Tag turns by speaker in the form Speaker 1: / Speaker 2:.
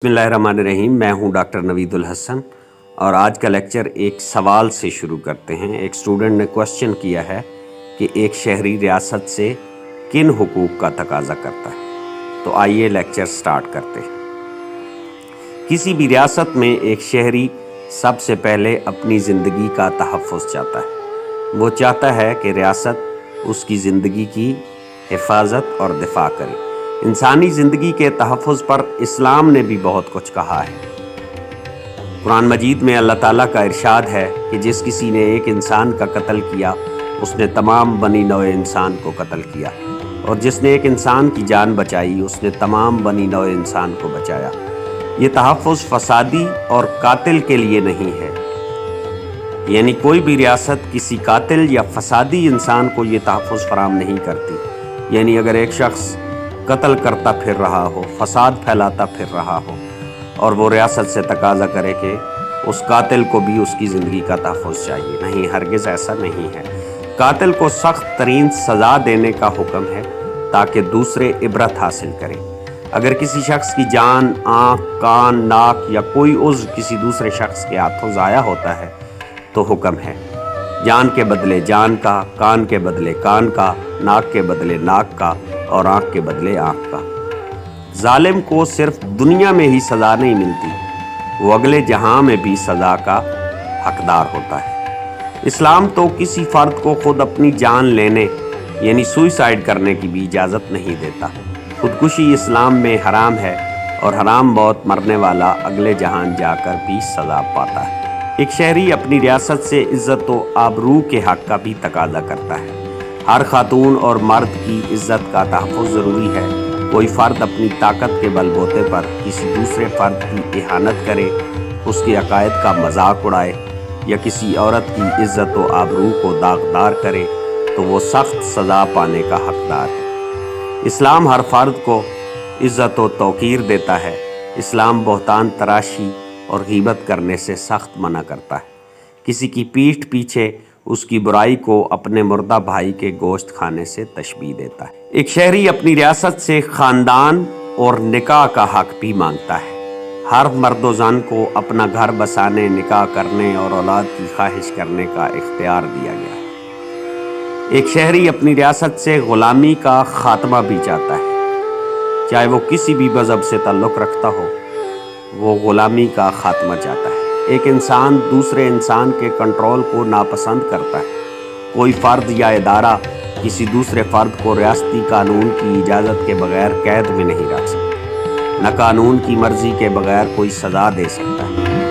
Speaker 1: बिस्मिल्लाहिर्रहमानिर्रहीम। मैं हूं डॉक्टर नवीदुल हसन और आज का लेक्चर एक सवाल से शुरू करते हैं। एक स्टूडेंट ने क्वेश्चन किया है कि एक शहरी रियासत से किन हुकूक का तकाजा करता है। तो आइए लेक्चर स्टार्ट करते हैं। किसी भी रियासत में एक शहरी सबसे पहले अपनी ज़िंदगी का तहफ़्फ़ुज़ चाहता है। वो चाहता है कि रियासत उसकी ज़िंदगी की हिफाजत और दिफा करे। इंसानी ज़िंदगी के तहफ़्फ़ुज़ पर इस्लाम ने भी बहुत कुछ कहा है। कुरान मजीद में अल्लाह ताला का इरशाद है कि जिस किसी ने एक इंसान का कत्ल किया उसने तमाम बनी नौ इंसान को कत्ल किया, और जिसने एक इंसान की जान बचाई उसने तमाम बनी नौ इंसान को बचाया। ये तहफ़्फ़ुज़ फसादी और कातिल के लिए नहीं है, यानी कोई भी रियासत किसी कातिल या फसादी इंसान को ये तहफ़्फ़ुज़ फराहम नहीं करती। यानी अगर एक शख्स कत्ल करता फिर रहा हो, फसाद फैलाता फिर रहा हो, और वो रियासत से तकाजा करे कि उस कातिल को भी उसकी ज़िंदगी का तहफ़्फ़ुज़ चाहिए, नहीं, हरगिज़ ऐसा नहीं है। कातिल को सख्त तरीन सज़ा देने का हुक्म है ताकि दूसरे इबरत हासिल करें। अगर किसी शख्स की जान, आँख, कान, नाक या कोई उज़्व किसी दूसरे शख्स के हाथों ज़ाया होता है तो हुक्म है जान के बदले जान का, कान के बदले कान का, नाक के बदले नाक का और आँख के बदले आँख का। जालिम को सिर्फ दुनिया में ही सज़ा नहीं मिलती, वो अगले जहां में भी सज़ा का हकदार होता है। इस्लाम तो किसी फ़र्द को खुद अपनी जान लेने यानी सुइसाइड करने की भी इजाज़त नहीं देता। खुदकुशी इस्लाम में हराम है और हराम मौत मरने वाला अगले जहान जाकर भी सज़ा पाता है। एक शहरी अपनी रियासत से इज़्ज़त व आबरू के हक़ का भी तकाजा करता है। हर खातून और मर्द की इज़्ज़त का तहफ़्फ़ुज़ ज़रूरी है। कोई फ़र्द अपनी ताकत के बलबूते पर किसी दूसरे फ़र्द की इहानत करे, उसके अक़ायद का मजाक उड़ाए या किसी औरत की इज़्ज़त व आबरू को दागदार करे तो वो सख्त सज़ा पाने का हक़दार है। इस्लाम हर फ़र्द को इज़्ज़त व तौक़ीर देता है। इस्लाम बहतान तराशी और ग़ीबत करने से सख्त मना करता है। किसी की पीठ पीछे उसकी बुराई को अपने मुर्दा भाई के गोश्त खाने से तशबीह देता है। एक शहरी अपनी रियासत से ख़ानदान और निकाह का हक़ भी मांगता है। हर मर्द ज़न को अपना घर बसाने, निकाह करने और औलाद की ख्वाहिश करने का इख्तियार दिया गया है। एक शहरी अपनी रियासत से ग़ुलामी का ख़ात्मा भी चाहता है। चाहे वो किसी भी मज़हब से ताल्लुक़ रखता हो, वो ग़ुलामी का ख़ात्मा चाहता है। एक इंसान दूसरे इंसान के कंट्रोल को नापसंद करता है। कोई फ़र्द या इदारा किसी दूसरे फ़र्द को रियासती कानून की इजाज़त के बगैर कैद में नहीं रख सकता। न कानून की मर्ज़ी के बगैर कोई सज़ा दे सकता है।